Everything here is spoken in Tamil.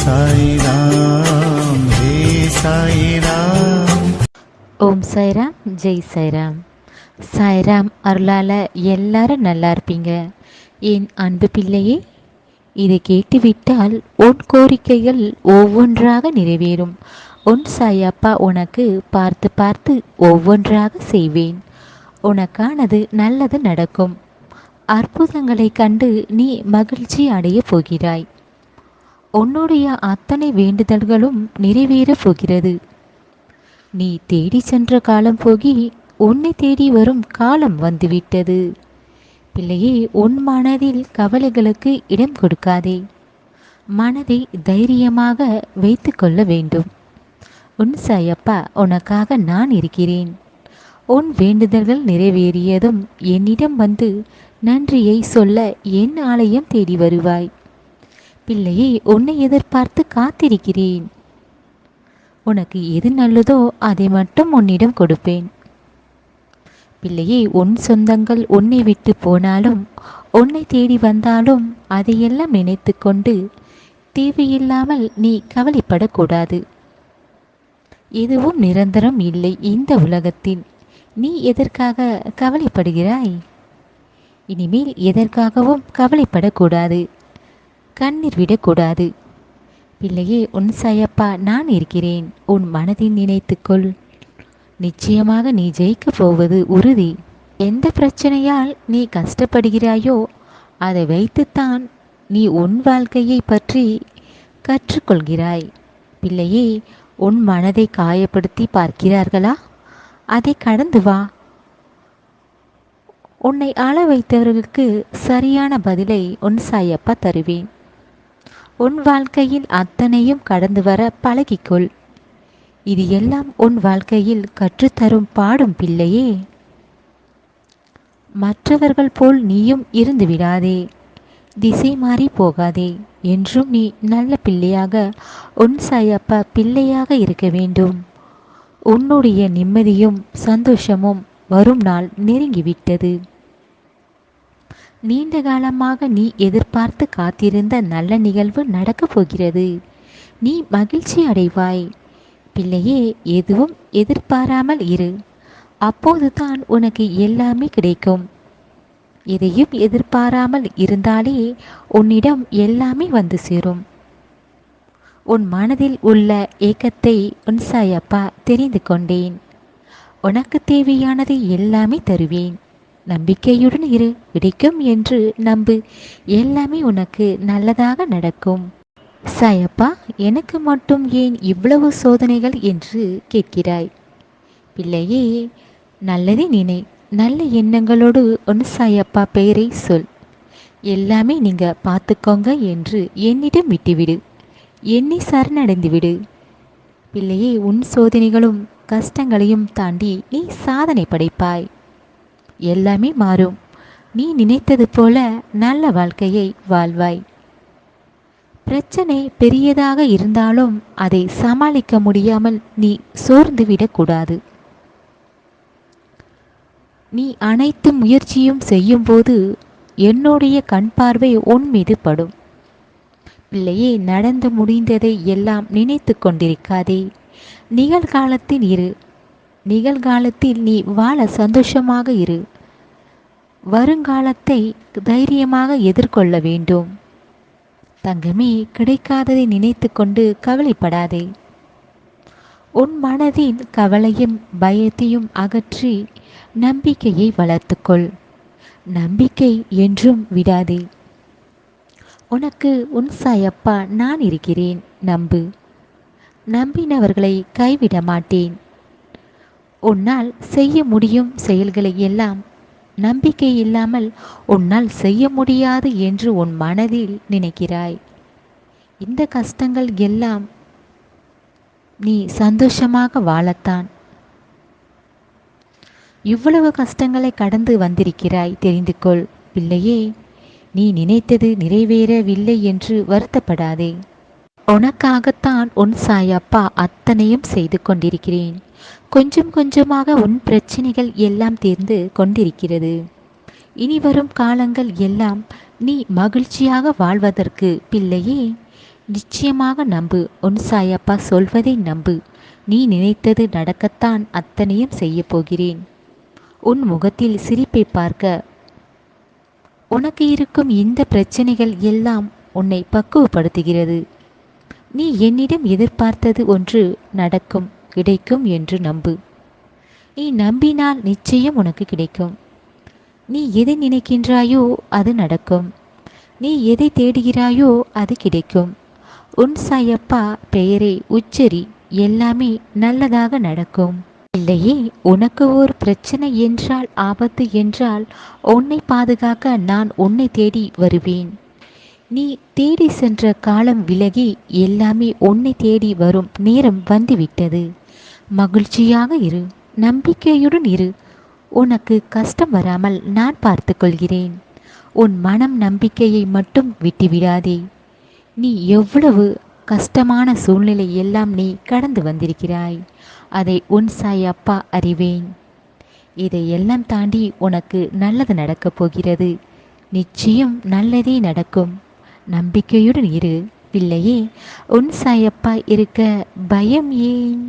சாய்ராம் ஹே சாய்ராம். ஓம் சாய்ராம், ஜெய் சாய்ராம். சாய்ராம் அருளால் எல்லாரும் நல்லா இருப்பீங்க. என் அன்பு பிள்ளையே, இதை கேட்டுவிட்டால் உன் கோரிக்கைகள் ஒவ்வொன்றாக நிறைவேறும். உன் சாயப்பா உனக்கு பார்த்து பார்த்து ஒவ்வொன்றாக செய்வேன். உனக்கானது நல்லது நடக்கும். அற்புதங்களை கண்டு நீ மகிழ்ச்சி அடைய போகிறாய். உன்னுடைய அத்தனை வேண்டுதல்களும் நிறைவேறப் போகிறது. நீ தேடி சென்ற காலம் போகி உன்னை தேடி வரும் காலம் வந்துவிட்டது. பிள்ளையே, உன் மனதில் கவலைகளுக்கு இடம் கொடுக்காதே. மனதை தைரியமாக வைத்து கொள்ள வேண்டும். உன் சாயப்பா உனக்காக நான் இருக்கிறேன். உன் வேண்டுதல்கள் நிறைவேறியதும் என்னிடம் வந்து நன்றியை சொல்ல என் ஆலயம் தேடி வருவாய். பிள்ளையே, உன்னை எதிர்பார்த்து காத்திருக்கிறேன். உனக்கு எது நல்லதோ அதை மட்டும் உன்னிடம் கொடுப்பேன். பிள்ளையே, உன் சொந்தங்கள் உன்னை விட்டு போனாலும் உன்னை தேடி வந்தாலும் அதையெல்லாம் நினைத்து கொண்டு தேவையில்லாமல் நீ கவலைப்படக்கூடாது. எதுவும் நிரந்தரம் இல்லை இந்த உலகத்தில். நீ எதற்காக கவலைப்படுகிறாய்? இனிமேல் எதற்காகவும் கவலைப்படக்கூடாது, கண்ணீர் விடக்கூடாது. பிள்ளையே, உன் சாயப்பா நான் இருக்கிறேன். உன் மனதில் நினைத்துக்கொள். நிச்சயமாக நீ ஜெயிக்கப் போவது உறுதி. எந்த பிரச்சனையால் நீ கஷ்டப்படுகிறாயோ அதை வைத்துத்தான் நீ உன் வாழ்க்கையை பற்றி கற்றுக்கொள்கிறாய். பிள்ளையே, உன் மனதை காயப்படுத்தி பார்க்கிறார்களா? அதை கடந்து வா. உன்னை ஆள வைத்தவர்களுக்கு சரியான பதிலை உன் சாயப்பா தருவேன். உன் வாழ்க்கையில் அத்தனையும் கடந்து வர பழகிக்கொள். இது எல்லாம் உன் வாழ்க்கையில் கற்றுத்தரும் பாடும் பிள்ளையே. மற்றவர்கள் போல் நீயும் இருந்து விடாதே. திசை மாறி போகாதே. என்றும் நீ நல்ல பிள்ளையாக, உன் சாயப்பா பிள்ளையாக இருக்க வேண்டும். உன்னுடைய நிம்மதியும் சந்தோஷமும் வரும் நாள் நெருங்கிவிட்டது. நீண்ட காலமாக நீ எதிர்பார்த்து காத்திருந்த நல்ல நிகழ்வு நடக்கப் போகிறது. நீ மகிழ்ச்சி அடைவாய். பிள்ளையே, எதுவும் எதிர்பாராமல் இரு. அப்போதுதான் உனக்கு எல்லாமே கிடைக்கும். எதையும் எதிர்பாராமல் இருந்தாலே உன்னிடம் எல்லாமே வந்து சேரும். உன் மனதில் உள்ள ஏக்கத்தை உன் சாயப்பா தெரிந்து கொண்டேன். உனக்கு தேவையானதை எல்லாமே தருவேன். நம்பிக்கையுடன் இரு. கிடைக்கும் என்று நம்பு. எல்லாமே உனக்கு நல்லதாக நடக்கும். சாயப்பா, எனக்கு மட்டும் ஏன் இவ்வளவு சோதனைகள் என்று கேட்கிறாய்? பிள்ளையே, நல்லதே நினை. நல்ல எண்ணங்களோடு உன் சாயப்பா பெயரை சொல். எல்லாமே நீங்க பார்த்துக்கோங்க என்று என்னிடம் விட்டுவிடு. என்னை சரணடைந்து விடு. பிள்ளையே, உன் சோதனைகளும் கஷ்டங்களையும் தாண்டி நீ சாதனை படைப்பாய். எல்லாமே மாறும். நீ நினைத்தது போல நல்ல வாழ்க்கையை வாழ்வாய். பிரச்சனை பெரியதாக இருந்தாலும் அதை சமாளிக்க முடியாமல் நீ சோர்ந்து விடக்கூடாது. நீ அனைத்து முயற்சியும் செய்யும் போது என்னுடைய கண் பார்வை உன் மீது படும். பிள்ளையே, நடந்து முடிந்ததை எல்லாம் நினைத்து கொண்டிருக்காதே. நிகழ்காலத்தில் இரு. நிகழ்காலத்தில் நீ வாழ சந்தோஷமாக இரு. வருங்காலத்தை தைரியமாக எதிர்கொள்ள வேண்டும். தங்கமே, கிடைக்காததை நினைத்து கொண்டு கவலைப்படாதே. உன் மனதின் கவலையும் பயத்தையும் அகற்றி நம்பிக்கையை வளர்த்துக்கொள். நம்பிக்கை என்றும் விடாதே. உனக்கு உன் சாயப்பா நான் இருக்கிறேன். நம்பு. நம்பினவர்களை கைவிட மாட்டேன். உன்னால் செய்ய முடியும் செயல்களை எல்லாம் நம்பிக்கை இல்லாமல் உன்னால் செய்ய முடியாது என்று உன் மனதில் நினைக்கிறாய். இந்த கஷ்டங்கள் எல்லாம் நீ சந்தோஷமாக வாழத்தான். இவ்வளவு கஷ்டங்களை கடந்து வந்திருக்கிறாய். தெரிந்து கொள் பிள்ளையே. நீ நினைத்தது நிறைவேறவில்லை என்று வருத்தப்படாதே. உனக்காகத்தான் உன் சாயப்பா அத்தனையும் செய்து கொண்டிருக்கிறேன். கொஞ்சம் கொஞ்சமாக உன் பிரச்சனைகள் எல்லாம் தீர்ந்து கொண்டிருக்கிறது. இனி வரும் காலங்கள் எல்லாம் நீ மகிழ்ச்சியாக வாழ்வதற்கு பிள்ளையே நிச்சயமாக நம்பு. உன் சாயப்பா சொல்வதை நம்பு. நீ நினைத்தது நடக்கத்தான் அத்தனையும் செய்ய போகிறேன். உன் முகத்தில் சிரிப்பை பார்க்க. உனக்கு இருக்கும் இந்த பிரச்சனைகள் எல்லாம் உன்னை பக்குவப்படுத்துகிறது. நீ என்னிடம் எதிர்பார்த்தது ஒன்று நடக்கும், கிடைக்கும் என்று நம்பு. நீ நம்பினால் நிச்சயம் உனக்கு கிடைக்கும். நீ எதை நினைக்கின்றாயோ அது நடக்கும். நீ எதை தேடுகிறாயோ அது கிடைக்கும். உன் சாயப்பா பெயரை உச்சரி, எல்லாமே நல்லதாக நடக்கும். இல்லையே, உனக்கு ஒரு பிரச்சனை என்றால், ஆபத்து என்றால், உன்னை பாதுகாக்க நான் உன்னை தேடி வருவேன். நீ தேடி சென்ற காலம் விலகி எல்லாமே உன்னை தேடி வரும் நேரம் வந்துவிட்டது. மகிழ்ச்சியாக இரு, நம்பிக்கையுடன் இரு. உனக்கு கஷ்டம் வராமல் நான் பார்த்து கொள்கிறேன். உன் மனம் நம்பிக்கையை மட்டும் விட்டுவிடாதே. நீ எவ்வளவு கஷ்டமான சூழ்நிலை எல்லாம் நீ கடந்து வந்திருக்கிறாய். அதை உன் சாயப்பா அறிவேன். இதையெல்லாம் தாண்டி உனக்கு நல்லது நடக்கப் போகிறது. நிச்சயம் நல்லதே நடக்கும். நம்பிக்கையுடன் இரு பிள்ளையே. உன் சாயப்பா இருக்க பயம் ஏன்?